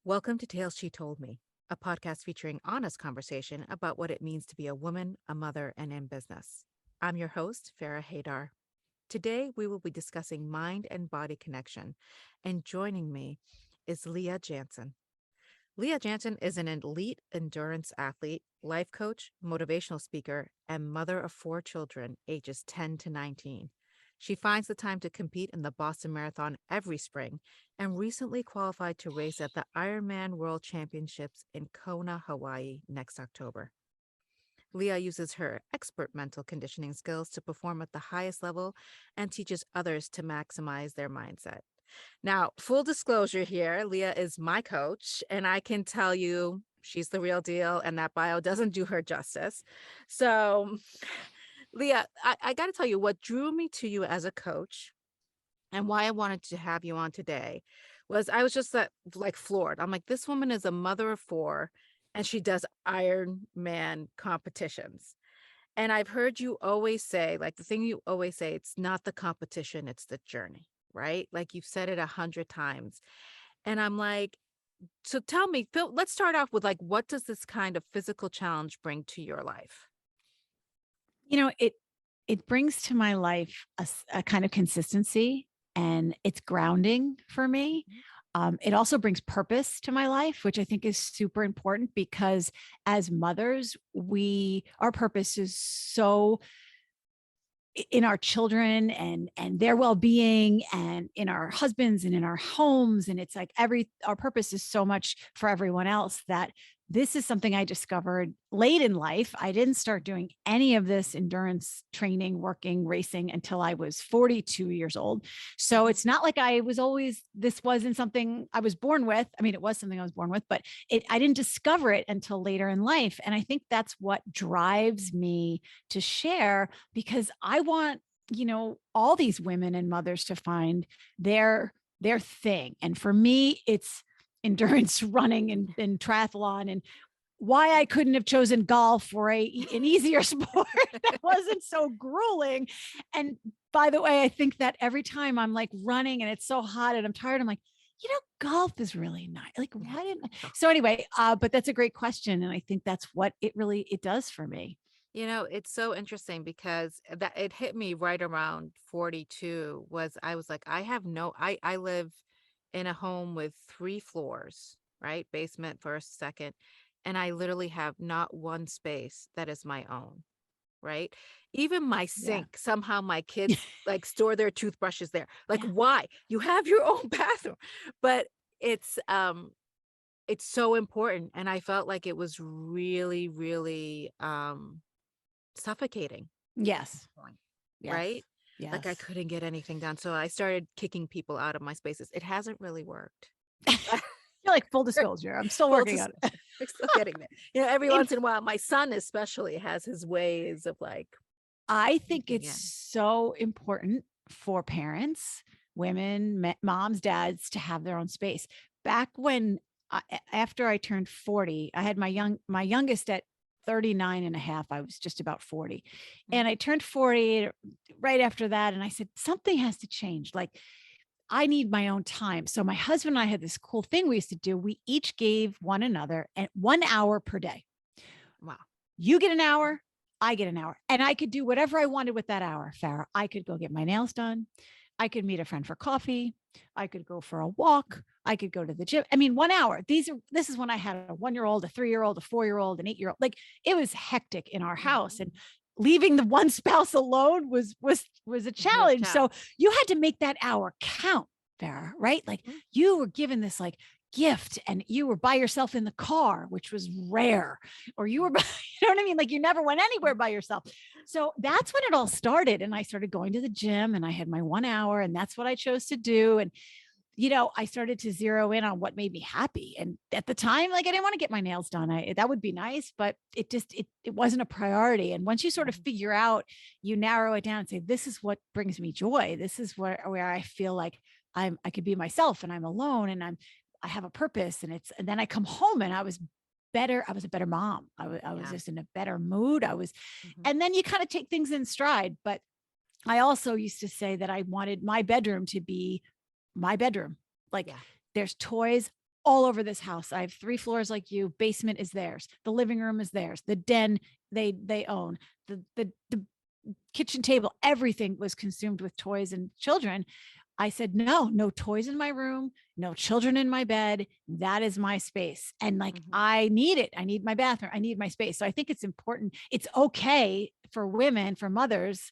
Welcome to Tales She Told Me, a podcast featuring honest conversation about what it means to be a woman, a mother, and in business. I'm your host, Farrah Haidar. Today, we will be discussing mind and body connection, and joining me is Leah Jantzen. Leah Jantzen is an elite endurance athlete, life coach, motivational speaker, and mother of 4 children, ages 10 to 19. She finds the time to compete in the Boston Marathon every spring and recently qualified to race at the Ironman World Championships in Kona, Hawaii next October. Leah uses her expert mental conditioning skills to perform at the highest level and teaches others to maximize their mindset. Now, full disclosure here, Leah is my coach, and I can tell you she's the real deal, and that bio doesn't do her justice. So, Leah, I got to tell you what drew me to you as a coach and why I wanted to have you on today was I was just like floored. I'm like, this woman is a mother of 4 and she does Ironman competitions. And I've heard you always say, like the thing you always say, it's not the competition, it's the journey, right? Like you've said it 100 times. And I'm like, so tell me, Phil, let's start off with like, what does this kind of physical challenge bring to your life? It brings to my life a kind of consistency, and it's grounding for me. It also brings purpose to my life, which I think is super important because as mothers, our purpose is so in our children and their well-being and in our husbands and in our homes. And it's like our purpose is so much for everyone else that this is something I discovered late in life. I didn't start doing any of this endurance training, working, racing until I was 42 years old. So it's not like this wasn't something I was born with. I mean, it was something I was born with, but I didn't discover it until later in life. And I think that's what drives me to share, because I want, all these women and mothers to find their thing. And for me, it's endurance running and triathlon, and why I couldn't have chosen golf or an easier sport that wasn't so grueling. And by the way, I think that every time I'm like running and it's so hot and I'm tired, I'm like, golf is really nice. Like, why didn't I? So anyway, but that's a great question. And I think that's what it does for me. It's so interesting because that it hit me right around 42 was I was like, I live in a home with 3 floors, right? Basement, first, second. And I literally have not one space that is my own, right? Even my Yeah. sink, somehow my kids like store their toothbrushes there. Like, why? You have your own bathroom. But it's so important. And I felt like it was really, really suffocating at Yes. that point, Yes. right? Like I Yes. couldn't get anything done. So I started kicking people out of my spaces. It hasn't really worked. You're like, full disclosure, I'm still Full working on it. We're still getting there. Every In once in a while, my son especially has his ways of like I think sneaking it's in. so important for parents, women, moms, dads to have their own space. Back when, after I turned 40, I had my youngest at 39 and a half. I was just about 40. And I turned 40 right after that. And I said, something has to change. Like, I need my own time. So my husband and I had this cool thing we used to do. We each gave one another 1 hour per day. Wow. You get an hour, I get an hour, and I could do whatever I wanted with that hour, Farrah. I could go get my nails done. I could meet a friend for coffee. I could go for a walk. I could go to the gym. I mean, 1 hour. This is when I had a 1-year-old, a 3-year-old, a 4-year-old, an 8-year-old. Like, it was hectic in our house, and leaving the one spouse alone was a challenge. So you had to make that hour count, Farrah, right? Like, you were given this like gift and you were by yourself in the car, which was rare, or you were, you know what I mean? Like, you never went anywhere by yourself. So that's when it all started. And I started going to the gym and I had my 1 hour, and that's what I chose to do. And, I started to zero in on what made me happy. And at the time, like, I didn't want to get my nails done. That would be nice, but it wasn't a priority. And once you sort of figure out, you narrow it down and say, this is what brings me joy. This is where I feel like I could be myself, and I'm alone, and I have a purpose. And then I come home and I was better. I was a better mom. I was just in a better mood. And then you kind of take things in stride. But I also used to say that I wanted my bedroom to be my bedroom. Like, there's toys all over this house. I have 3 floors like you. Basement is theirs. The living room is theirs. The den they own. The kitchen table, everything was consumed with toys and children. I said, no toys in my room, no children in my bed. That is my space. And like, I need it. I need my bathroom. I need my space. So I think it's important. It's okay for women, for mothers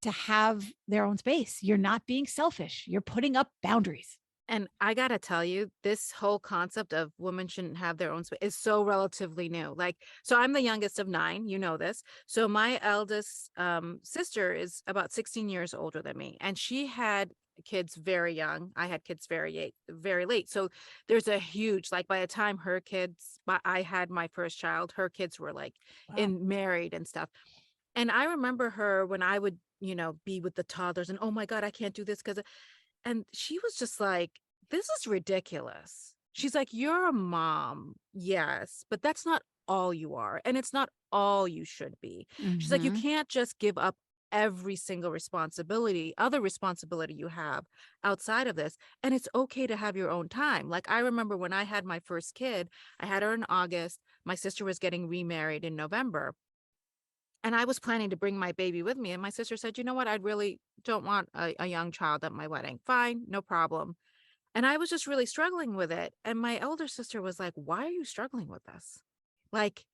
to have their own space. You're not being selfish. You're putting up boundaries. And I gotta tell you, this whole concept of women shouldn't have their own space is so relatively new. Like, so I'm the youngest of 9, you know this. So my eldest sister is about 16 years older than me, and she had kids very young. I had kids very late. So there's a huge, like, by the time I had my first child, her kids were like in married and stuff. And I remember her when I would, be with the toddlers and, oh my God, I can't do this because, and she was just like, this is ridiculous. She's like, you're a mom, yes, but that's not all you are. And it's not all you should be. She's like, you can't just give up every single other responsibility you have outside of this. And it's okay to have your own time. Like, I remember when I had my first kid, I had her in August. My sister was getting remarried in November. And I was planning to bring my baby with me. And my sister said, you know what? I really don't want a young child at my wedding. Fine, no problem. And I was just really struggling with it. And my elder sister was like, why are you struggling with this? Like,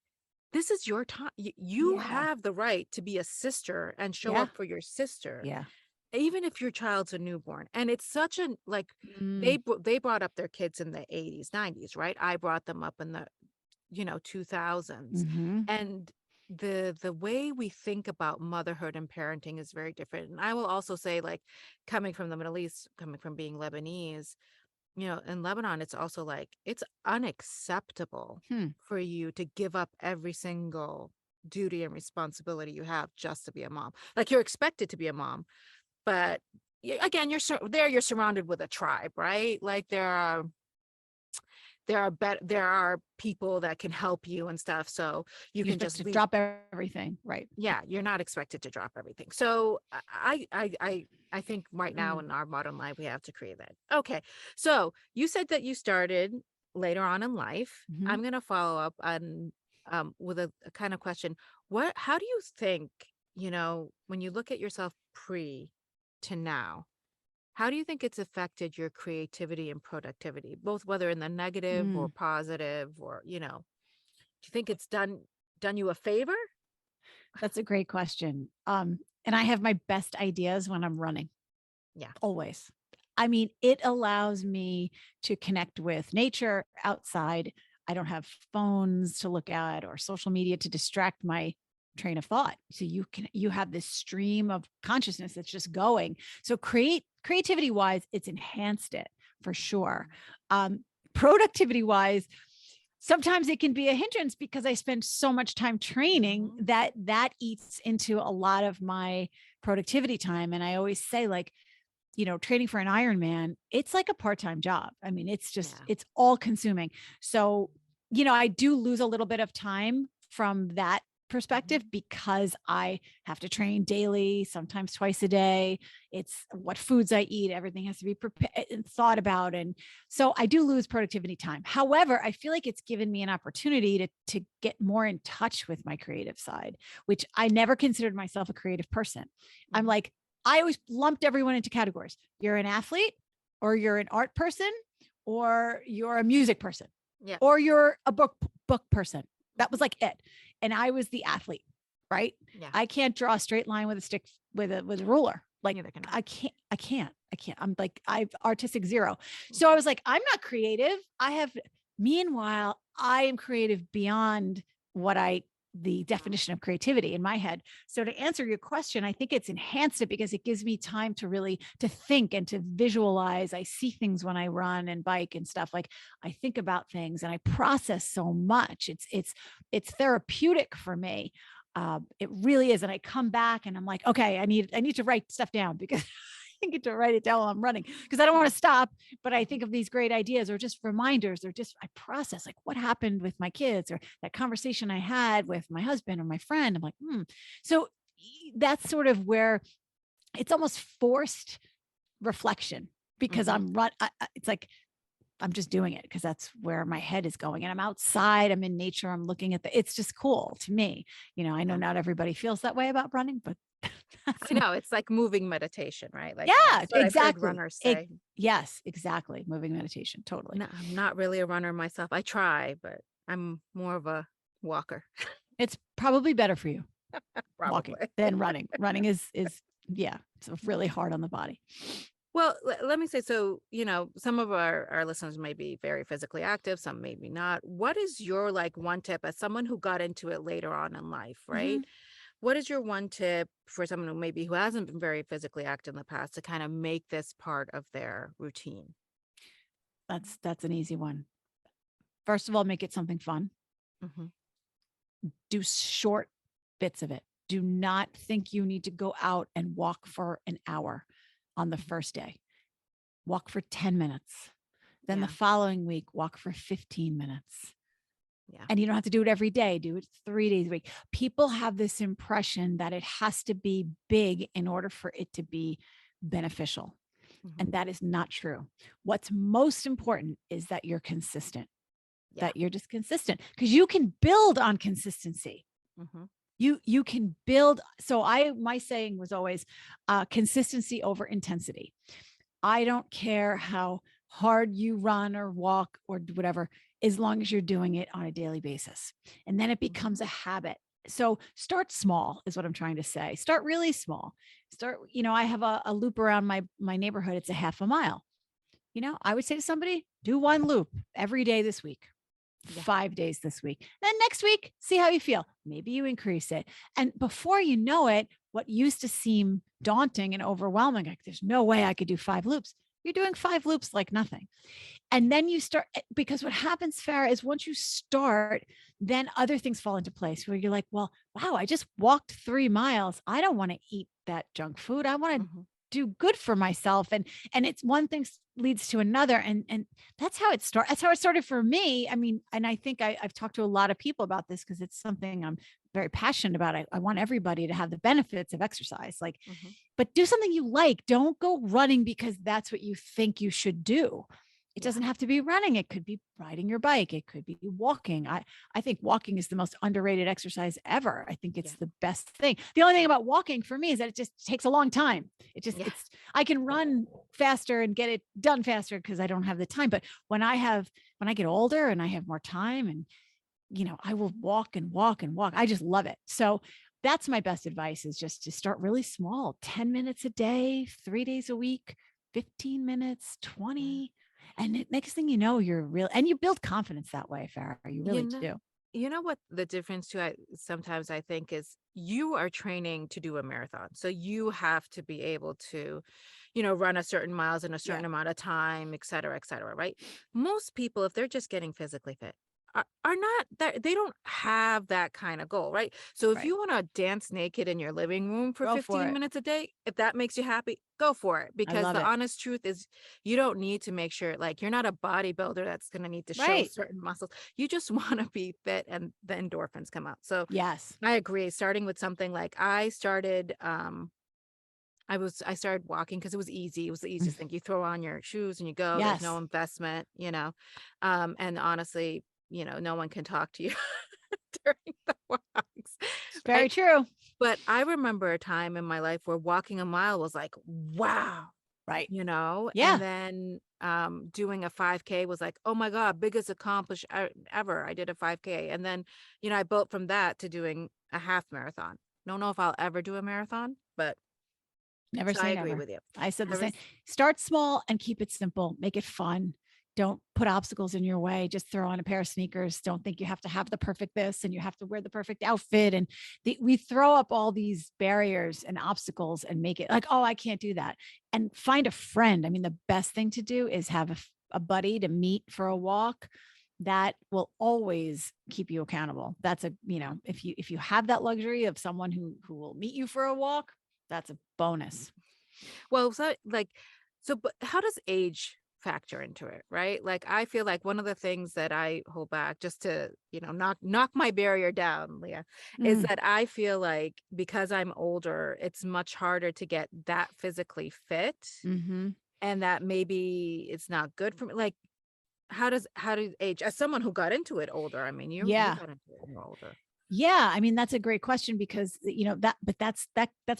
this is your time. You have the right to be a sister and show up for your sister. Yeah. Even if your child's a newborn. And it's such a, like, they brought up their kids in the 80s, 90s, right? I brought them up in the, 2000s. And the way we think about motherhood and parenting is very different. And I will also say, like, coming from the Middle East, coming from being Lebanese, in Lebanon, it's also like, it's unacceptable for you to give up every single duty and responsibility you have just to be a mom. Like, you're expected to be a mom, but again, you're surrounded with a tribe, right? Like, there are people that can help you and stuff. So you can just drop everything. Right. Yeah. You're not expected to drop everything. So I think right now in our modern life, we have to create that. Okay. So you said that you started later on in life. I'm going to follow up on with a kind of question. How do you think, when you look at yourself pre to now, how do you think it's affected your creativity and productivity, both whether in the negative or positive, or, do you think it's done you a favor? That's a great question. And I have my best ideas when I'm running. Yeah. Always. I mean, it allows me to connect with nature outside. I don't have phones to look at or social media to distract my train of thought. So you have this stream of consciousness that's just going. So creativity wise, it's enhanced it for sure. Productivity wise, sometimes it can be a hindrance because I spend so much time training that eats into a lot of my productivity time. And I always say, like, training for an Ironman, it's like a part-time job. I mean, it's just, it's all consuming. So, I do lose a little bit of time from that perspective because I have to train daily, sometimes twice a day. It's what foods I eat. Everything has to be prepared and thought about. And so I do lose productivity time. However, I feel like it's given me an opportunity to get more in touch with my creative side, which I never considered myself a creative person. I'm like, I always lumped everyone into categories. You're an athlete, or you're an art person, or you're a music person, or you're a book person. That was like it. And I was the athlete, right? Yeah. I can't draw a straight line with a stick, with a ruler. Like, I can't. I'm like, I've artistic 0. So I was like, I'm not creative. Meanwhile, I am creative beyond the definition of creativity in my head. So to answer your question, I think it's enhanced it because it gives me time to really to think and to visualize. I see things when I run and bike and stuff. Like, I think about things and I process so much. It's therapeutic for me. It really is. And I come back and I'm like, okay, I need to write stuff down because I get to write it down while I'm running because I don't want to stop. But I think of these great ideas or just reminders, or just I process like what happened with my kids or that conversation I had with my husband or my friend. I'm like, So that's sort of where it's almost forced reflection because it's like I'm just doing it because that's where my head is going. And I'm outside, I'm in nature, I'm looking at it's just cool to me. I know Yeah. not everybody feels that way about running, but I know it's like moving meditation, right? Like yeah, that's what I've heard exactly. runners say. Yes, exactly. Moving meditation. Totally. No, I'm not really a runner myself. I try, but I'm more of a walker, It's probably better for you walking probably. than running. Running is yeah, it's really hard on the body. Well, let me say, so, some of our listeners may be very physically active, some maybe not. What is your like one tip as someone who got into it later on in life, right? Mhm. What is your one tip for someone who hasn't been very physically active in the past to kind of make this part of their routine? That's an easy one. First of all, make it something fun. Hmm. Do short bits of it. Do not think you need to go out and walk for an hour on the first day. Walk for 10 minutes. Then the Yeah, following week, walk for 15 minutes. yeah. And you don't have to do it every day. Do it 3 days a week. People have this impression that it has to be big in order for it to be beneficial. Hmm. And that is not true. What's most important is that you're consistent, Yeah. that you're just consistent because you can build on consistency. Hmm. You can build. So my saying was always consistency over intensity. I don't care how hard you run or walk or whatever, as long as you're doing it on a daily basis. And then it becomes a habit. So start small is what I'm trying to say. Start really small. I have a loop around my neighborhood. It's a half a mile. I would say to somebody, do one loop every day this week. Yeah. 5 days this week. Then next week, see how you feel. Maybe you increase it. And before you know it, what used to seem daunting and overwhelming, like there's no way I could do 5 loops. You're doing 5 loops like nothing. And then you start, because what happens, Farrah, is once you start, then other things fall into place where you're like, well, wow, I just walked 3 miles. I don't want to eat that junk food. I want to Hmm. do good for myself. And it's one thing leads to another. And that's how it started. That's how it started for me. I mean, and I think I've talked to a lot of people about this because it's something I'm very passionate about. I want everybody to have the benefits of exercise. Like, Hmm. but do something you like. Don't go running because that's what you think you should do. It Yeah. doesn't have to be running. It could be riding your bike. It could be walking. I think walking is the most underrated exercise ever. I think Yeah. it's the best thing. The only thing about walking for me is that it just takes a long time. Yeah. I can run faster and get it done faster because I don't have the time. But when I get older and I have more time and, I will walk and walk and walk. I just love it. So that's my best advice is just to start really small, 10 minutes a day, 3 days a week, 15 minutes, Yeah. 20. And next thing you know, you're real and you build confidence that way, Farrah. You You really know, do. you know what the difference too, sometimes I think is you are training to do a marathon. So you have to be able to, run a certain miles in a Yeah. certain amount of time, et cetera, right? Most people, if they're just getting physically fit, are not that they don't have that kind of goal, right? So if Right. you want to dance naked in your living room for Go for 15 it. minutes a day, if that makes you happy, go for it. I Because love the it. honest truth is you don't need to make sure like you're not a bodybuilder that's going to need to show Right. certain muscles. You just want to be fit and the endorphins come out. So Yes. I agree. Starting with something like I started, I started walking because it was easy. It was the Mm. easiest thing. You throw on your shoes and you go. There's no Yes. investment, and honestly, no one can talk to you during the walks, It's right? very true. But I remember a time in my life where walking a mile was like, wow, Right. and Yeah. then doing a 5K was like, oh my God, biggest accomplishment ever. I did a 5K. And then, I built from that to doing a half marathon. Don't know if I'll ever do a marathon, but Never so I say agree never. with you. I said the There same. is, Start small and keep it simple. Make it fun. Don't put obstacles in your way. Just throw on a pair of sneakers. Don't think you have to have the perfect this and you have to wear the perfect outfit. And we throw up all these barriers and obstacles and make it like, oh, I can't do that. And find a friend. I mean, the best thing to do is have a buddy to meet for a walk. That will always keep you accountable. That's if you have that luxury of someone who will meet you for a walk, that's a bonus. well, but how does age factor into it, right? Like, I feel like one of the things that I hold back just to, knock my barrier down, Leah, is Mm, that I feel like because I'm older, it's much harder to get that physically fit hmm and that maybe it's not good for me. Like, how do age, as someone who got into it older, I mean, you Yeah. got into it when you were older. Yeah, I mean that's a great question because but that's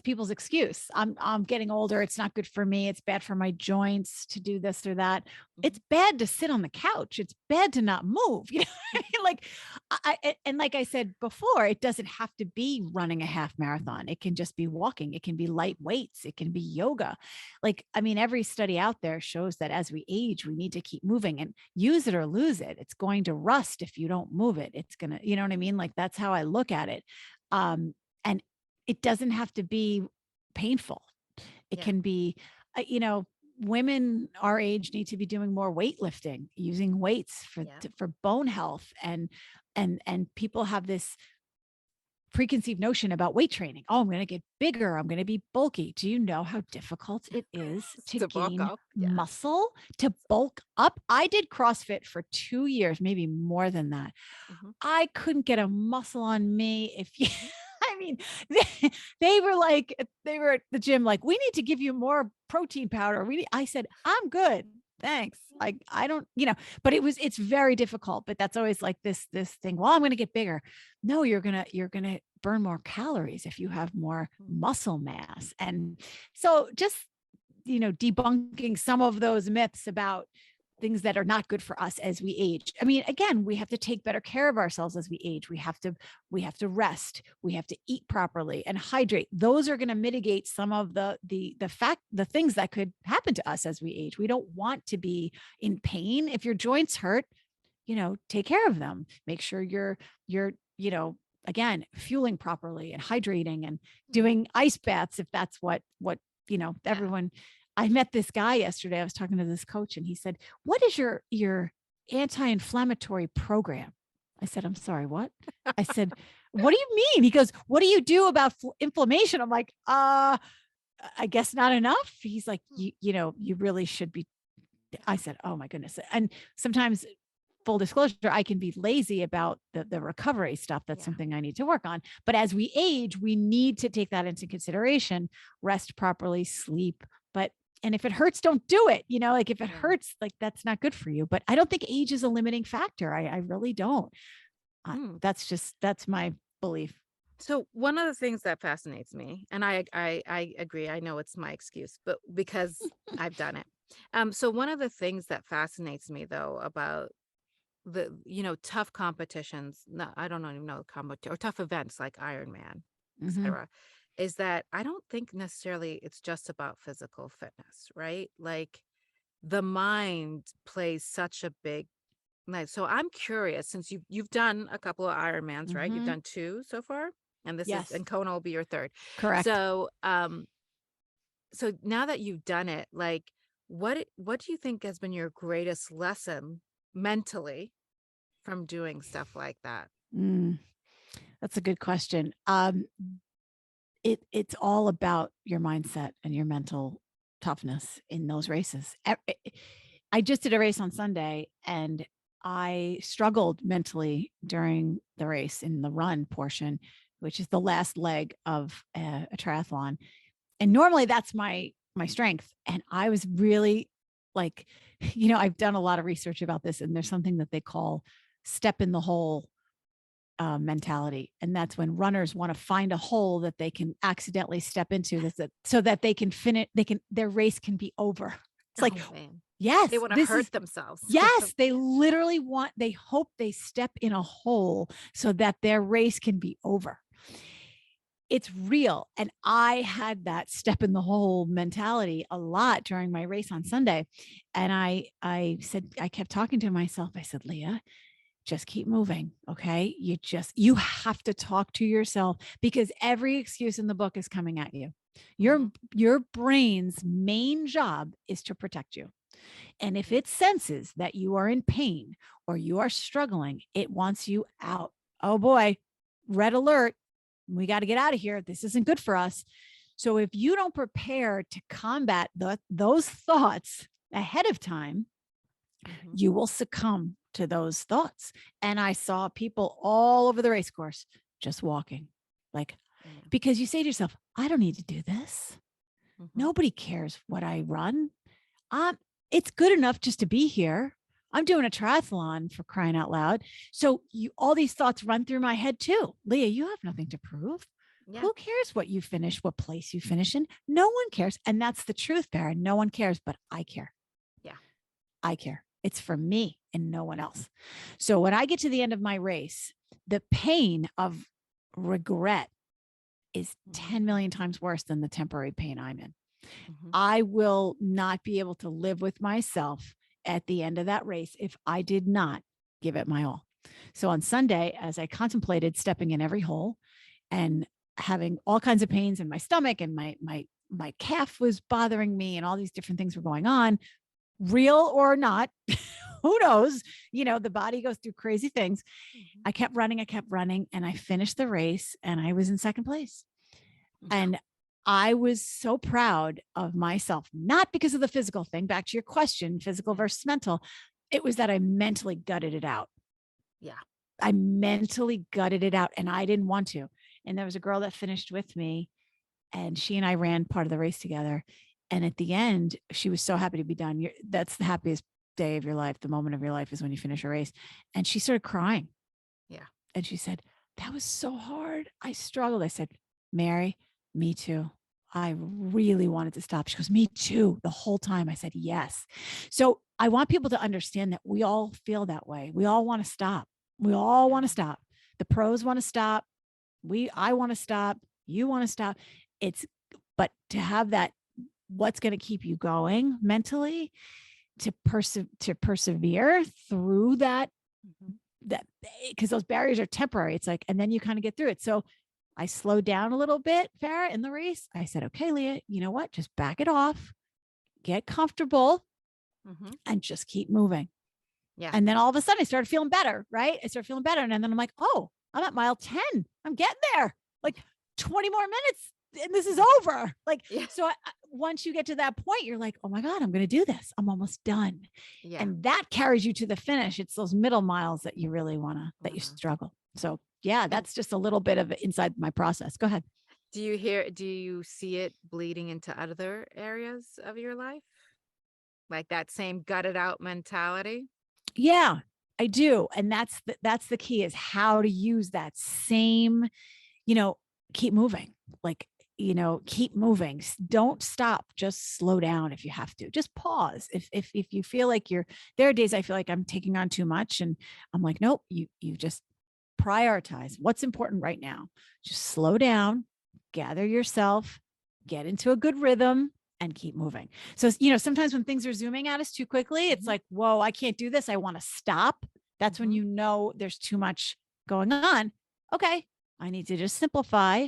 people's excuse. I'm getting older. It's not good for me. It's bad for my joints to do this or that. It's Mhm. bad to sit on the couch. It's bad to not move. You know, what I mean? Like and like I said before, it doesn't have to be running a half marathon. It can just be walking. It can be light weights. It can be yoga. Like I mean, every study out there shows that as we age, we need to keep moving and use it or lose it. It's going to rust if you don't move it. It's gonna, you know what I mean? Like that's how I look at it. And it doesn't have to be painful. It Yeah. can be, women our age need to be doing more weightlifting, using weights Yeah. for bone health, and people have this preconceived notion about weight training. Oh, I'm going to get bigger. I'm going to be bulky. Do you know how difficult it is to To bulk gain up. Yeah. muscle, to bulk up? I did CrossFit for 2 years, maybe more than that. Mhm. I couldn't get a muscle on me if you, I mean, they were like, they were at the gym, like, we need to give you more protein powder. I said, I'm good. Thanks. Like, I don't, but it's very difficult, but that's always like this thing. Well, I'm going to get bigger. No, you're going to burn more calories if you have more Mhm. muscle mass. And so just, debunking some of those myths about things that are not good for us as we age. I mean, again, we have to take better care of ourselves as we age. We have to rest. We have to eat properly and hydrate. Those are going to mitigate some of the things that could happen to us as we age. We don't want to be in pain. If your joints hurt, take care of them. Make sure you're, again, fueling properly and hydrating and Mhm. doing ice baths if that's what Yeah. everyone. I met this guy yesterday. I was talking to this coach and he said, "What is your anti-inflammatory program?" I said, "I'm sorry, what?" I said, "What do you mean?" He goes, "What do you do about inflammation?" I'm like, I guess not enough." He's like, Hmm. you really should be. I said, "Oh my goodness." And sometimes, full disclosure, I can be lazy about the recovery stuff. That's Yeah. something I need to work on. But as we age, we need to take that into consideration, rest properly, sleep. And if it hurts, don't do it. Like if it Yeah. hurts, like that's not good for you. But I don't think age is a limiting factor. I really don't. Hmm. That's my belief. So one of the things that fascinates me, and I agree, I know it's my excuse, but because I've done it. So one of the things that fascinates me though about the, tough competitions, no, I don't even know or tough events like Ironman, Hmm. etc., is that I don't think necessarily it's just about physical fitness, right? Like the mind plays such a big, like, so I'm curious, since you've done a couple of Ironmans, right? You've Hmm. done two so far, and Yes, Kona will be your third. correct. So so now that you've done it, like what do you think has been your greatest lesson mentally from doing stuff like that? Mm, that's a good question. It's all about your mindset and your mental toughness in those races. I just did a race on Sunday and I struggled mentally during the race in the run portion, which is the last leg of a triathlon. And normally that's my strength. And I was really like, I've done a lot of research about this, and there's something that they call step in the hole mentality. And that's when runners want to find a hole that they can accidentally step into, so that they can finish, their race can be over. It's like, Oh man, they yes, want to this is, hurt themselves. yes, they literally they hope they step in a hole so that their race can be over. It's real. And I had that step in the hole mentality a lot during my race on Sunday. And I said, I kept talking to myself. I said, Leah, just keep moving. Okay. You have to talk to yourself because every excuse in the book is coming at you. Your, Mhm. your brain's main job is to protect you. And if Yeah. it senses that you are in pain or you are struggling, it wants you out. Oh boy, red alert. We got to get out of here. This isn't good for us. So if you don't prepare to combat those thoughts ahead of time, Mhm. you will succumb to those thoughts. And I saw people all over the race course just walking, like, Yeah. because you say to yourself, I don't need to do this. Mhm. Nobody cares what I run. Um, it's good enough just to be here. I'm doing a triathlon, for crying out loud. So all these thoughts run through my head too. Leah, you have nothing to prove. Yeah. Who cares what you finish, what place you finish in? No one cares. And that's the truth, Baron. No one cares, but I care. Yeah. I care. It's for me and no one else. So when I get to the end of my race, the pain of regret is 10 million times worse than the temporary pain I'm in. I will not be able to live with myself at the end of that race if I did not give it my all. So on Sunday, as I contemplated stepping in every hole and having all kinds of pains in my stomach, and my calf was bothering me, and all these different things were going on, real or not, who knows? The body goes through crazy things. I kept running, and I finished the race, and I was in second place. And I was so proud of myself, not because of the physical thing, back to your question, physical versus mental. It was that I mentally gutted it out. Yeah. I mentally gutted it out, and I didn't want to. And there was a girl that finished with me, and she and I ran part of the race together. And at the end, she was so happy to be done. That's the happiest day of your life. The moment of your life is when you finish a race. And she started crying. Yeah. And she said, that was so hard. I struggled. I said, Mary, me too. I really wanted to stop. She goes, me too. The whole time I said, yes. So I want people to understand that we all feel that way. We all want to stop. We all want to stop. The pros want to stop. I want to stop. You want to stop. But to have that, what's going to keep you going mentally, to persevere through that, because those barriers are temporary. It's like, and then you kind of get through it. So I slowed down a little bit, Farrah, in the race. I said, okay, Leah, you know what? Just back it off, get comfortable, and just keep moving. Yeah. And then all of a sudden I started feeling better, right? I started feeling better. And then I'm like, oh, I'm at mile 10. I'm getting there. Like 20 more minutes and this is over. Like, so once you get to that point, you're like, oh my God, I'm going to do this. I'm almost done. Yeah. And that carries you to the finish. It's those middle miles that you really want to, that you struggle. So yeah, that's just a little bit of inside my process. Go ahead. Do you see it bleeding into other areas of your life? Like that same gutted out mentality? Yeah, I do. And that's the key, is how to use that same, keep moving, like, keep moving. Don't stop. Just slow down if you have to. Just pause. If you feel like there are days I feel like I'm taking on too much, and I'm like, nope, you just prioritize what's important right now. Just slow down, gather yourself, get into a good rhythm, and keep moving. So, sometimes when things are zooming at us too quickly, it's like, whoa, I can't do this. I want to stop. That's when there's too much going on. Okay, I need to just simplify.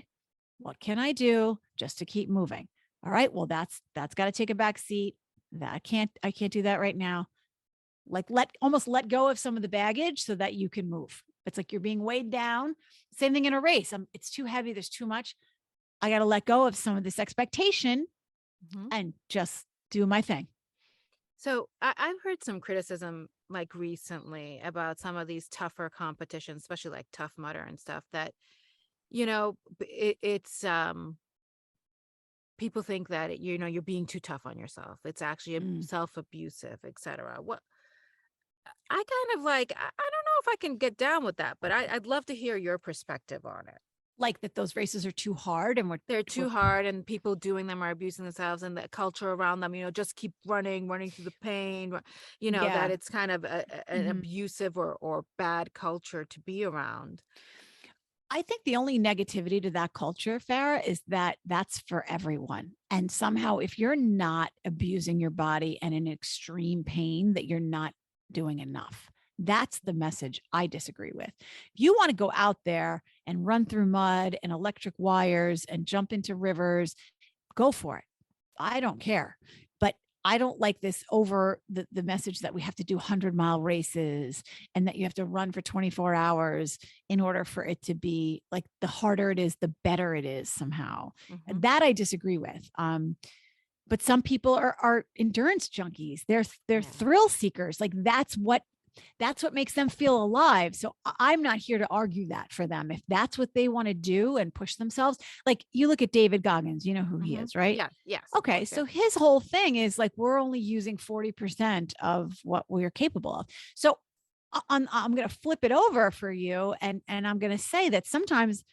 What can I do just to keep moving? All right, well, that's got to take a back seat. I can't do that right now. Like almost let go of some of the baggage so that you can move. It's like you're being weighed down. Same thing in a race. It's too heavy. There's too much. I got to let go of some of this expectation and just do my thing. So I've heard some criticism like recently about some of these tougher competitions, especially like Tough Mudder and stuff, that, it's people think that, you're being too tough on yourself. It's actually self-abusive, etc. What I kind of like, I don't know if I can get down with that, but I'd love to hear your perspective on it. Like that those races are too hard and they're too hard, and people doing them are abusing themselves, and the culture around them, just keep running through the pain, that it's kind of an abusive or bad culture to be around. I think the only negativity to that culture, Farrah, is that that's for everyone. And somehow if you're not abusing your body and in extreme pain, that you're not doing enough. That's the message I disagree with. If you want to go out there and run through mud and electric wires and jump into rivers, go for it. I don't care. But I don't like this over the message that we have to do 100-mile races and that you have to run for 24 hours in order for it to be like, the harder it is, the better it is somehow. That I disagree with. But some people are endurance junkies. They're thrill seekers. Like that's what That's what makes them feel alive. So I'm not here to argue that for them. If that's what they want to do and push themselves, like you look at David Goggins, you know who he is, right? Yeah. Yes, of Okay. course. Yeah. So his whole thing is like, we're only using 40% of what we're capable of. So I'm going to flip it over for you. And I'm going to say that sometimes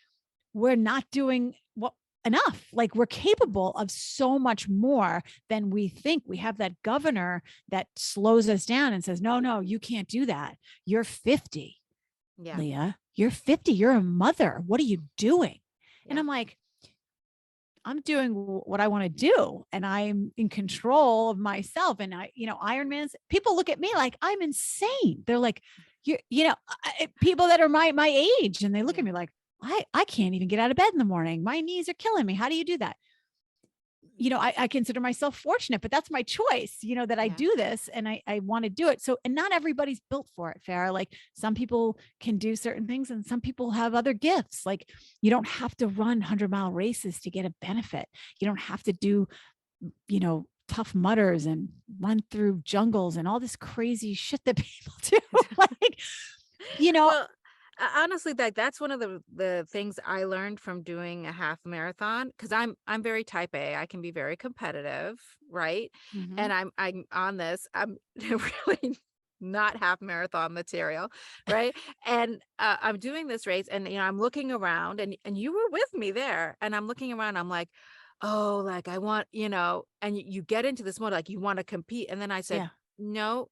we're not doing what enough. Like we're capable of so much more than we think. We have that governor that slows us down and says, no, you can't do that. You're 50, Yeah. Leah. You're 50. You're a mother. What are you doing? And Yeah. I'm like, I'm doing what I want to do and I'm in control of myself. And Ironman's people look at me like I'm insane. They're like, people that are my age and they look Yeah. at me like, I can't even get out of bed in the morning. My knees are killing me. How do you do that? I consider myself fortunate, but that's my choice, that I Yeah. do this and I want to do it. So, and not everybody's built for it, Farrah. Like some people can do certain things and some people have other gifts. Like you don't have to run 100-mile races to get a benefit. You don't have to do, tough mudders and run through jungles and all this crazy shit that people do. like, you know, Well, honestly, that's one of the things I learned from doing a half marathon because I'm very type A. I can be very competitive, right? mhm, And I'm on this. I'm really not half marathon material, right? And I'm doing this race, and I'm looking around, and you were with me there, and I'm looking around. I'm like, oh, like I want, and you get into this mode like you want to compete, and then I said, yeah, no,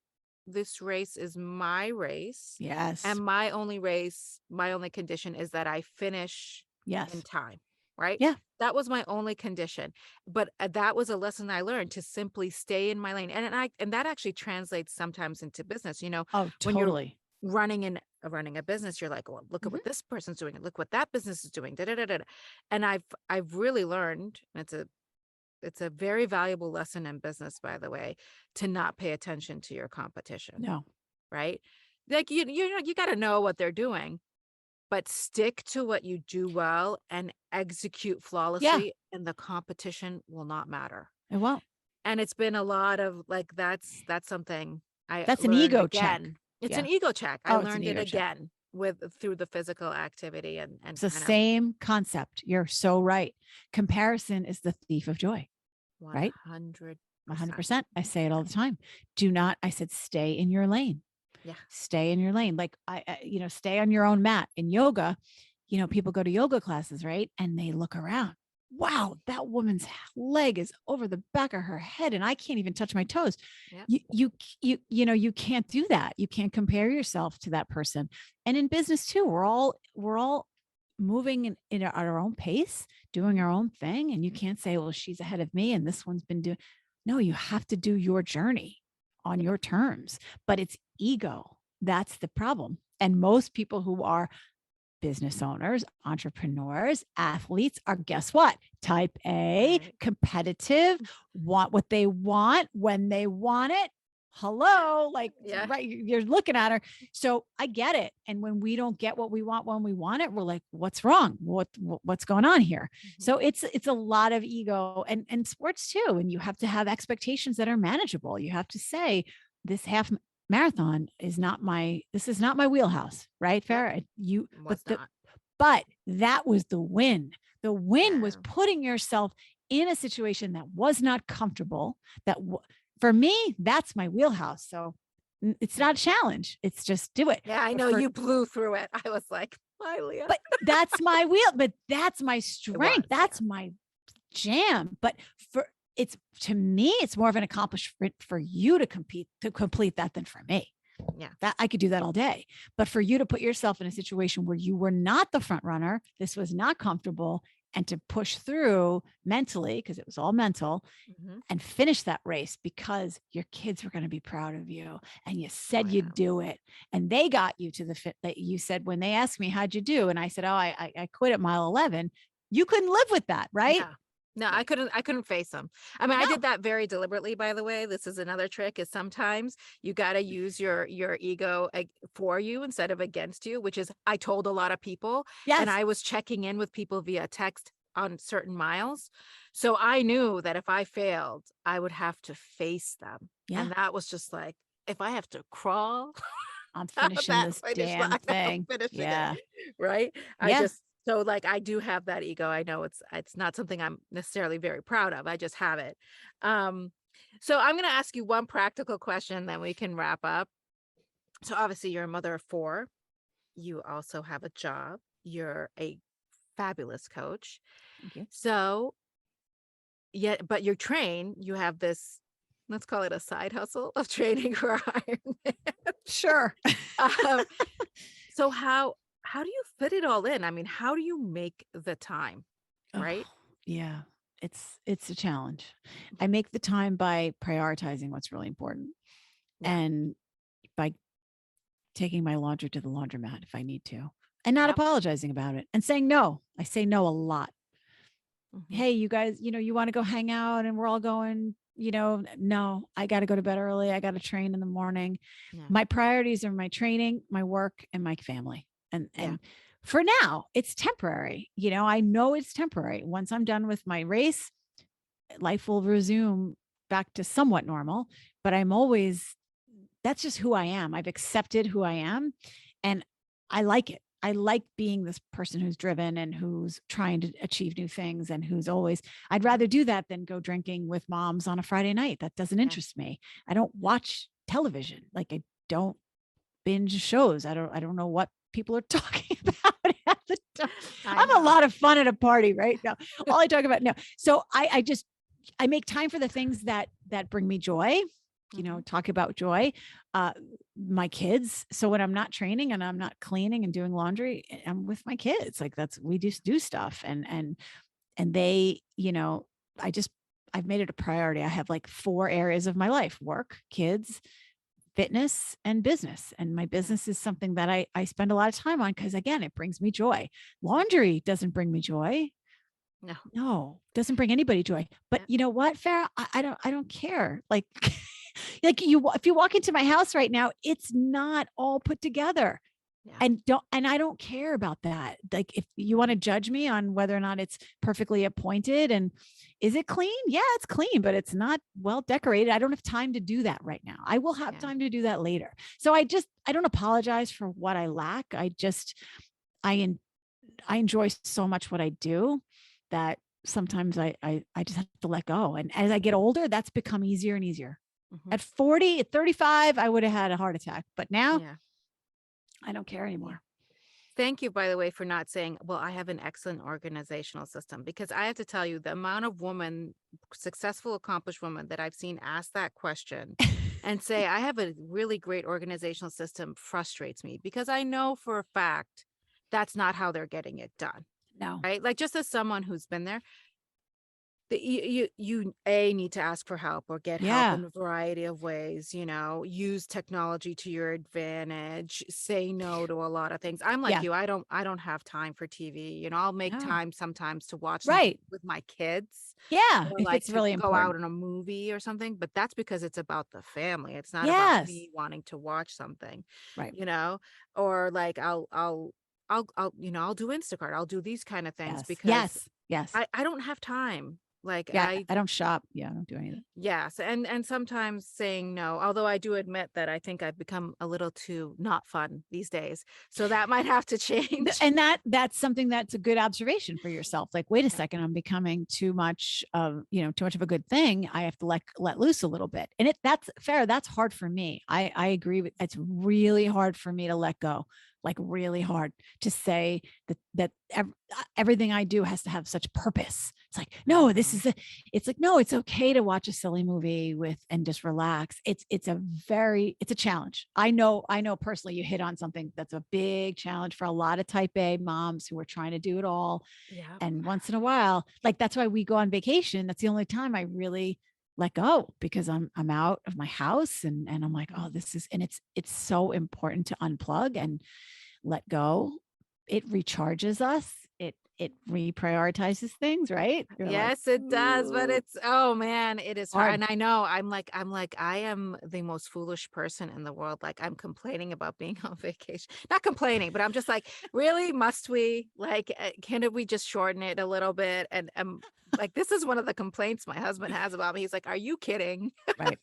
this race is my race. And yes, my only condition is that I finish in yes, time, right? yeah. That was my only condition. But that was a lesson I learned to simply stay in my lane. And that actually translates sometimes into business. Oh, When you're totally. running a business, you're like, well, look at Mhm. what this person's doing and look what that business is doing. Da, da, da, da. And I've really learned, and it's a very valuable lesson in business, by the way, to not pay attention to your competition, No. right? Like you got to know what they're doing, but stick to what you do well and execute Yeah, flawlessly, and the competition will not matter. it won't. And it's been a lot of like that's something I That's an learned ego check. again. It's an Yeah. ego check. I Oh, it's an learned it ego check. again through the physical activity and It's the kind of same concept. You're so right. Comparison is the thief of joy, right? 100%. 100%. I say it all Yeah. the time. Do not, I said, stay in your lane. Yeah. Stay in your lane. Like stay on your own mat. In yoga, people go to yoga classes, right? And they look around. Wow, that woman's leg is over the back of her head and I can't even touch my toes. Yeah. You can't do that. You can't compare yourself to that person. And in business too, we're all moving in at our own pace, doing our own thing. And you can't say, well, she's ahead of me and this one's been doing. No, you have to do your journey on Yeah. your terms, but it's ego. That's the problem. And most people who are business owners, entrepreneurs, athletes are, guess what? Type A, Right. competitive, want what they want when they want it. Hello, like, Yeah. right, you're looking at her. So I get it. And when we don't get what we want when we want it, we're like, what's wrong? What's going on here? Mhm. So it's a lot of ego and sports too. And you have to have expectations that are manageable. You have to say, this half marathon this is not my wheelhouse, right? Yep. Farrah? Was not. But that was the win. The win was Yeah. putting yourself in a situation that was not comfortable. For me, that's my wheelhouse. So it's not a challenge. It's just do it. Yeah, I But know you blew through it. I was like, "Hi, Leah." but that's my wheel. But that's my It was, strength. yeah. That's my jam. But to me, it's more of an accomplishment for you to complete that than for me. Yeah. That I could do that all day. But for you to put yourself in a situation where you were not the front runner, this was not comfortable, and to push through mentally, because it was all mental, Mhm. and finish that race because your kids were going to be proud of you and you Oh, said yeah. you'd do it. And they got you to the fit that you said when they asked me, how'd you do? And I said, oh, I quit at mile 11. You couldn't live with that, right? Yeah. No, I Like, couldn't face them. I mean, I no. did that very deliberately, by the way. This is another trick is sometimes you got to use your ego for you instead of against you, which is I told a lot of people and Yes. I was checking in with people via text on certain miles. So I knew that if I failed, I would have to face them. Yeah. And that was just like, if I have to crawl I'm finishing that this finish line. damn I'm thing. finishing it. Yeah. Right. Yeah. So like I do have that ego. I know it's not something I'm necessarily very proud of. I just have it. Um, so I'm gonna ask you one practical question, then we can wrap up. So obviously you're a mother of four. You also have a job. You're a fabulous coach. Thank you. So yeah, but you're trained, you have this, let's call it a side hustle of training for Ironman. Sure. Um, so how do you fit it all in? I mean, how do you make the time, Oh, right? yeah. It's a challenge. I make the time by prioritizing what's really important Yeah. and by taking my laundry to the laundromat if I need to and not Yep. apologizing about it and saying no. I say no a lot. Mhm. Hey, you guys, you want to go hang out and we're all going, no, I got to go to bed early. I got to train in the morning. Yeah. My priorities are my training, my work, and my family. And Yeah. for now, it's temporary. I know it's temporary. Once I'm done with my race, life will resume back to somewhat normal, but that's just who I am. I've accepted who I am and I like it. I like being this person who's driven and who's trying to achieve new things and I'd rather do that than go drinking with moms on a Friday night. That doesn't Yeah. interest me. I don't watch television. Like I don't binge shows. I don't know what people are talking about at the time. I I'm a know. lot of fun at a party right now. All I talk about now. So I make time for the things that bring me joy. Mhm. Talk about joy. Uh, my kids. So when I'm not training and I'm not cleaning and doing laundry, I'm with my kids. Like we just do stuff and they, I just I've made it a priority. I have like 4 areas of my life: work, kids, fitness, and business. And my Yeah. business is something that I spend a lot of time on because again, it brings me joy. Laundry doesn't bring me joy. No. No, doesn't bring anybody joy. But Yeah. you know what, Farrah? I don't care. Like, if you walk into my house right now, it's not all put together. Yeah. And I don't care about that. Like, if you want to judge me on whether or not it's perfectly appointed and is it clean? Yeah, it's clean, but it's not well decorated. I don't have time to do that right now. I will have Yeah. time to do that later. So I don't apologize for what I lack. I I enjoy so much what I do that sometimes I just have to let go. And as I get older, that's become easier and easier. Mhm. At 40, at 35, I would have had a heart attack, but now Yeah. I don't care Yeah. anymore. Thank you, by the way, for not saying, well, I have an excellent organizational system, because I have to tell you, the amount of women, successful, accomplished women that I've seen ask that question and say, I have a really great organizational system, frustrates me because I know for a fact that's not how they're getting it done. No. Right. Like, just as someone who's been there, that you need to ask for help or get help Yeah. in a variety of ways, use technology to your advantage, say no to a lot of things. I'm like Yeah. you, I don't have time for TV. I'll make No. time sometimes to watch something Right. with my kids, Yeah. or If like it's to really go out important. in a movie or something, but that's because it's about the family. It's not about Yes. me wanting to watch something, Right. you know, or like I'll do Instacart. I'll do these kind of things Yes. because Yes. Yes. I don't have time. Like Yeah. I don't shop. Yeah. I don't do any of that. yes, and sometimes saying no, although I do admit that I think I've become a little too not fun these days. So that might have to change. And that's something that's a good observation for yourself. Like, wait a Yeah. second, I'm becoming too much of a good thing. I have to let loose a little bit. And that's fair. That's hard for me. I agree with, it's really hard for me to let go, like really hard to say that everything I do has to have such purpose. It's like, I no, know. it's like, no, it's okay to watch a silly movie and just relax. It's a challenge. I know personally you hit on something that's a big challenge for a lot of type A moms who are trying to do it all. Yeah. And once in a while, like that's why we go on vacation. That's the only time I really let go because I'm out of my house and I'm like, oh, this is, and it's so important to unplug and let go. It recharges us. It reprioritizes things, right? You're like, Yes, it does, but ooh, oh man, it is hard. hard. And I know I'm like I am the most foolish person in the world. Like, I'm complaining about being on vacation. Not complaining, but I'm just like, really, must we? Like, can we just shorten it a little bit? And Like, this is one of the complaints my husband has about me. He's like, "Are you kidding?" Right.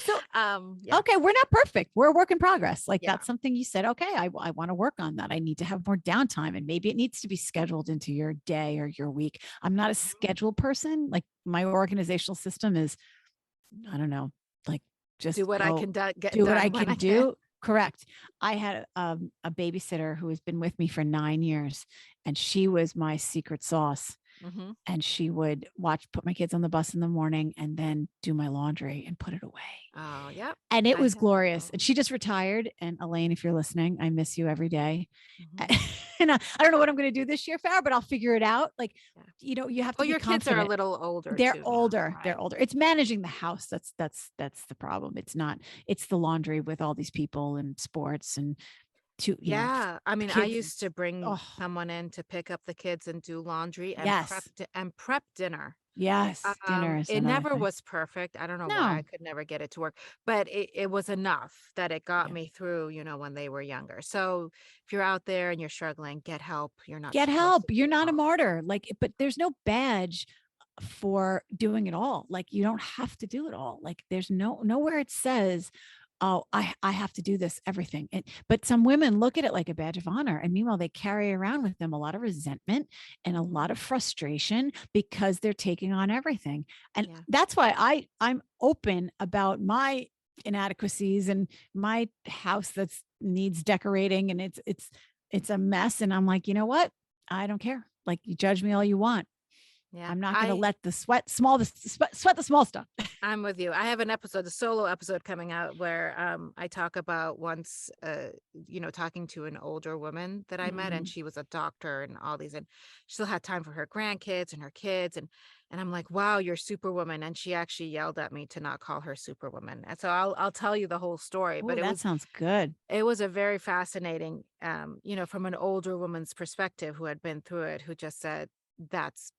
So, Yeah, okay, we're not perfect. We're a work in progress. Like yeah. that's something you said, okay, I want to work on that. I need to have more downtime and maybe it needs to be scheduled into your day or your week. I'm not a Mhm. schedule person. Like my organizational system is, I don't know, like Do just what I go can get do what I done when can I can. do. Correct. I had a babysitter who has been with me for 9 years and she was my secret sauce Hmm. and she would put my kids on the bus in the morning and then do my laundry and put it away. Oh, yep. And it I was have glorious. people. And she just retired. And Elaine, if you're listening, I miss you every day. Hmm. And I don't know what I'm going to do this year, Farrah, but I'll figure it out. Like, Yeah. you have to Well, be your kids are a confident. little older They're too now, older. They're right? older. It's managing the house. That's the problem. It's not, it's the laundry with all these people and sports and Yeah. I the mean, I kids. used to bring Oh, someone in to pick up the kids and do laundry and yes. prep dinner. Yes. Dinner is It another never thing. was perfect. I don't know why I No. could never get it to work, but it was enough that it got Yeah. me through, when they were younger. So if you're out there and you're struggling, get help. You're not Get supposed to help. do You're it not a alone. martyr. Like, but there's no badge for doing it all. Like you don't have to do it all. Like there's nowhere it says, oh, I have to do this everything. But some women look at it like a badge of honor. And meanwhile, they carry around with them a lot of resentment and a Mhm. lot of frustration because they're taking on everything. And Yeah. that's why I'm open about my inadequacies and my house that's needs decorating and it's a mess. And I'm like, you know what? I don't care. Like you judge me all you want. Yeah. I'm not going to let the sweat the small stuff. I'm with you. I have an episode, a solo episode coming out where I talk about once talking to an older woman that I met, and Mm, she was a doctor and all these, and she still had time for her grandkids and her kids, and I'm like, wow, you're superwoman. And she actually yelled at me to not call her superwoman. And so I'll tell you the whole story, oh, but that sounds good. it was a very fascinating from an older woman's perspective who had been through it, who just said, that's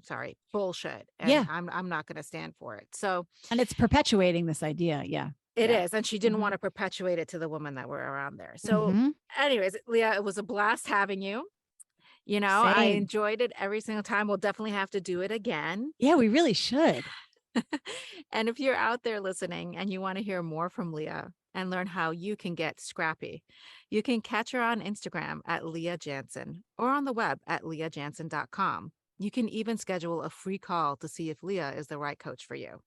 sorry, bullshit. And Yeah. I'm not gonna stand for it. So And it's perpetuating this idea. Yeah. it Yeah. is, and she didn't Hmm. wanna perpetuate it to the women that were around there. So, Hmm. anyways, Leah, it was a blast having you. I Same. enjoyed it every single time. We'll definitely have to do it again. Yeah, we really should. And if you're out there listening and you wanna hear more from Leah and learn how you can get scrappy, you can catch her on Instagram at Leah Jantzen or on the web at leahjantzen.com. You can even schedule a free call to see if Leah is the right coach for you.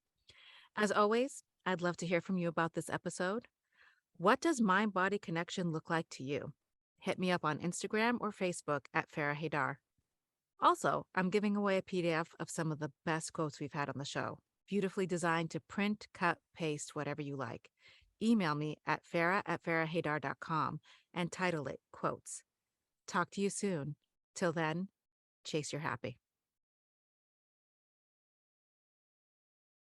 As always, I'd love to hear from you about this episode. What does mind body connection look like to you? Hit me up on Instagram or Facebook at Farrah Haidar. Also, I'm giving away a PDF of some of the best quotes we've had on the show, beautifully designed to print, cut, paste, whatever you like. Email me at farrah@farrahhaidar.com and title it Quotes. Talk to you soon. Till then, chase your happy.